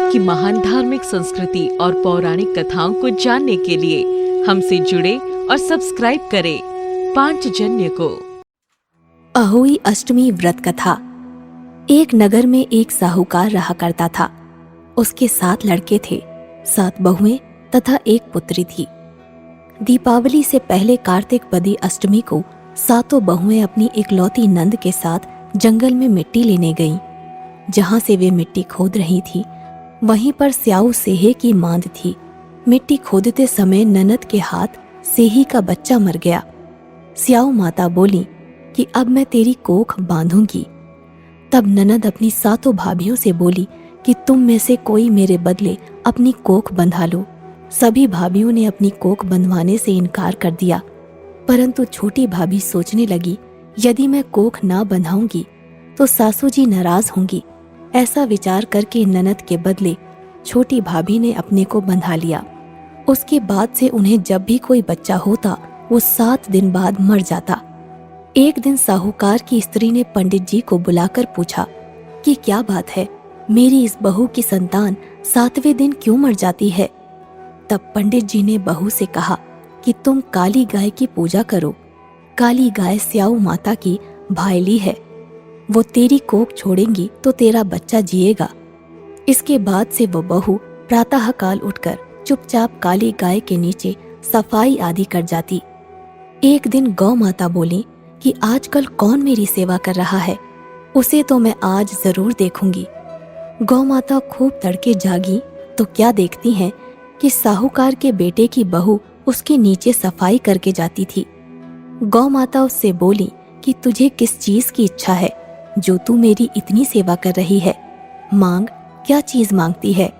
की महान धार्मिक संस्कृति और पौराणिक कथाओं को जानने के लिए हमसे जुड़े और सब्सक्राइब करें पांचजन्य को। अहोई अष्टमी व्रत कथा। एक नगर में एक साहूकार रहा करता था। उसके 7 लड़के थे, 7 बहुएं तथा एक पुत्री थी। दीपावली से पहले कार्तिक बदी अष्टमी को 7 बहुएं अपनी इकलौती नंद के साथ जंगल में मिट्टी लेने गईं। जहां से वे मिट्टी खोद रही थी, वहीं पर स्याऊ सेहे की मांद थी। मिट्टी खोदते समय ननद के हाथ सेही का बच्चा मर गया। स्याऊ माता बोली कि अब मैं तेरी कोख बांधूंगी। तब ननद अपनी 7 भाभियों से बोली कि तुम में से कोई मेरे बदले अपनी कोख बंधा लो। सभी भाभियों ने अपनी कोख बंधवाने से इनकार कर दिया, परंतु छोटी भाभी सोचने लगी, यदि मैं कोख ना बंधाऊंगी तो सासू जी नाराज होंगी। ऐसा विचार करके ननद के बदले छोटी भाभी ने अपने को बंधा लिया। उसके बाद से उन्हें जब भी कोई बच्चा होता, वो 7 दिन बाद मर जाता। एक दिन साहूकार की स्त्री ने पंडित जी को बुलाकर पूछा कि क्या बात है, मेरी इस बहू की संतान 7वें दिन क्यों मर जाती है। तब पंडित जी ने बहू से कहा कि तुम काली गाय की पूजा करो। काली गाय स्याऊ माता की भायली है, वो तेरी कोख छोड़ेंगी तो तेरा बच्चा जिएगा। इसके बाद से वो बहू प्रातःकाल उठकर चुपचाप काली गाय के नीचे सफाई आदि कर जाती। एक दिन गौ माता बोली कि आजकल कौन मेरी सेवा कर रहा है, उसे तो मैं आज जरूर देखूंगी। गौ माता खूब तड़के जागी तो क्या देखती हैं कि साहूकार के बेटे की बहू उसके नीचे सफाई करके जाती थी। गौ माता उससे बोली कि तुझे किस चीज की इच्छा है जो तू मेरी इतनी सेवा कर रही है, मांग, क्या चीज मांगती है।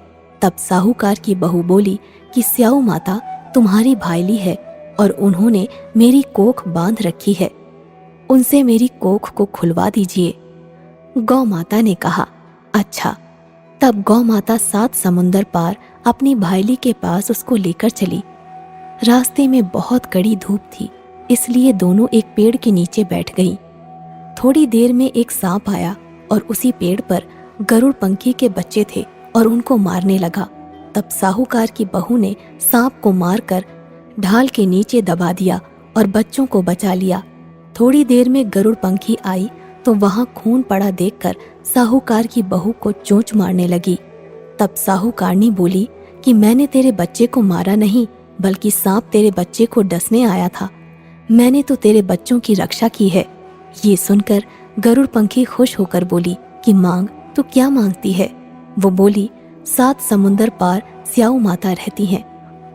तब साहूकार की बहू बोली कि स्याऊ माता तुम्हारी भाईली है और उन्होंने मेरी कोख बांध रखी है, उनसे मेरी कोख को खुलवा दीजिए। गौ माता ने कहा, अच्छा। तब गौ माता 7 समुंदर पार अपनी भाईली के पास उसको लेकर चली। रास्ते में बहुत कड़ी धूप थी, इसलिए दोनों एक पेड़ के नीचे बैठ गईं। थोड़ी देर में एक सांप आया और उसी पेड़ पर गरुड़ पंखी के बच्चे थे और उनको मारने लगा। तब साहूकार की बहू ने सांप को मारकर ढाल के नीचे दबा दिया और बच्चों को बचा लिया। थोड़ी देर में गरुड़ पंखी आई तो वहां खून पड़ा देखकर साहूकार की बहू को चोंच मारने लगी। तब साहूकारनी बोली कि मैंने तेरे बच्चे को मारा नहीं, बल्कि सांप तेरे बच्चे को डसने आया था। मैंने तो तेरे बच्चों की रक्षा की है। ये सुनकर गरुड़ पंखी खुश होकर बोली कि मांग, तू क्या मांगती है। वो बोली, 7 समुंदर पार स्याऊ माता रहती हैं,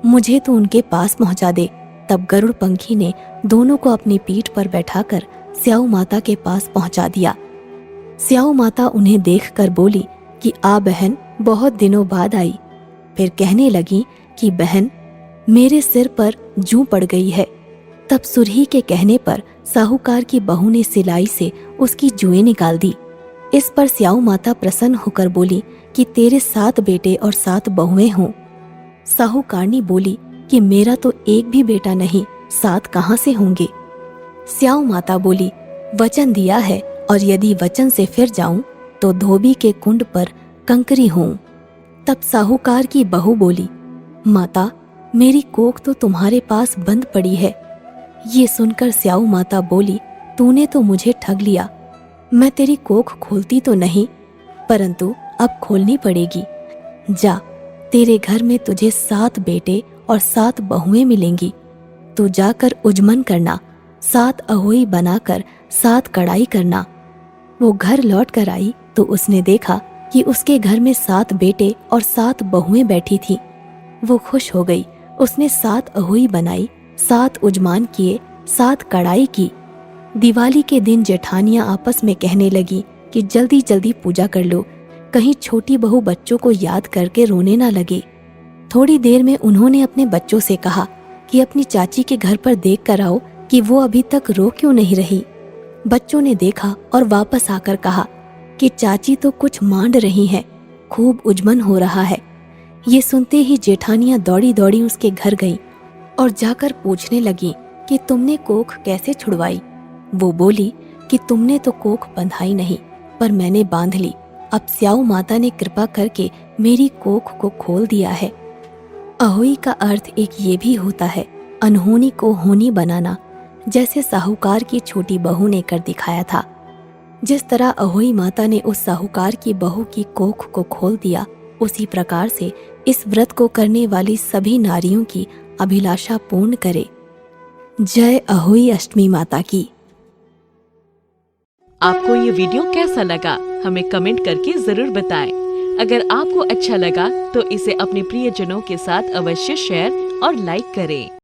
मुझे तो उनके पास पहुंचा दे। तब गरुड़ पंखी ने दोनों को अपनी पीठ पर बैठाकर स्याऊ माता के पास पहुंचा दिया। स्याऊ माता उन्हें देखकर बोली कि आ बहन, बहुत दिनों बाद आई। फिर कहने लगी कि बहन, मेरे सिर पर जूं पड़ गई है। तब सुरही के कहने पर साहूकार की बहू ने सिलाई से उसकी जुएं निकाल दी। इस पर स्याऊ माता प्रसन्न होकर बोली कि तेरे 7 बेटे और 7 बहुएं हों। साहूकारनी बोली कि मेरा तो एक भी बेटा नहीं, 7 कहाँ से होंगे। स्याऊ माता बोली, वचन दिया है और यदि वचन से फिर जाऊं तो धोबी के कुंड पर कंकरी हूं। तब साहूकार की बहू बोली, माता, मेरी कोख तो तुम्हारे पास बंद पड़ी है। ये सुनकर स्याऊ माता बोली, तूने तो मुझे ठग लिया। मैं तेरी कोख खोलती तो नहीं, परंतु अब खोलनी पड़ेगी। जा, तेरे घर में तुझे 7 बेटे और 7 बहुएं मिलेंगी। तू जाकर उजमन करना, 7 अहोई बनाकर 7 कढ़ाई करना। वो घर लौट कर आई तो उसने देखा कि उसके घर में 7 बेटे और 7 बहुएं बैठी थी। वो खुश हो गई। उसने 7 अहोई बनाई, 7 उजमान किए, 7 कढ़ाई की। दिवाली के दिन जेठानियां आपस में कहने लगी कि जल्दी जल्दी पूजा कर लो, कहीं छोटी बहू बच्चों को याद करके रोने ना लगे। थोड़ी देर में उन्होंने अपने बच्चों से कहा कि अपनी चाची के घर पर देख कर आओ कि वो अभी तक रो क्यों नहीं रही। बच्चों ने देखा और वापस आकर कहा कि चाची तो कुछ मांड रही हैं, खूब उजमन हो रहा है। ये सुनते ही जेठानियां दौड़ी दौड़ी उसके घर गईं और जाकर पूछने लगी कि तुमने कोख कैसे छुड़वाई। वो बोली कि तुमने तो कोख बंधाई नहीं, पर मैंने बांध ली। अब स्याऊ माता ने कृपा करके मेरी कोख को खोल दिया है। अहोई का अर्थ एक ये भी होता है अनहोनी को होनी बनाना, जैसे साहूकार की छोटी बहू ने कर दिखाया था। जिस तरह अहोई माता ने उस साहूकार की बहू की कोख को खोल दिया, उसी प्रकार से इस व्रत को करने वाली सभी नारियों की अभिलाषा पूर्ण करे। जय अहोई अष्टमी माता की। आपको ये वीडियो कैसा लगा हमें कमेंट करके जरूर बताएं। अगर आपको अच्छा लगा तो इसे अपने प्रियजनों के साथ अवश्य शेयर और लाइक करें।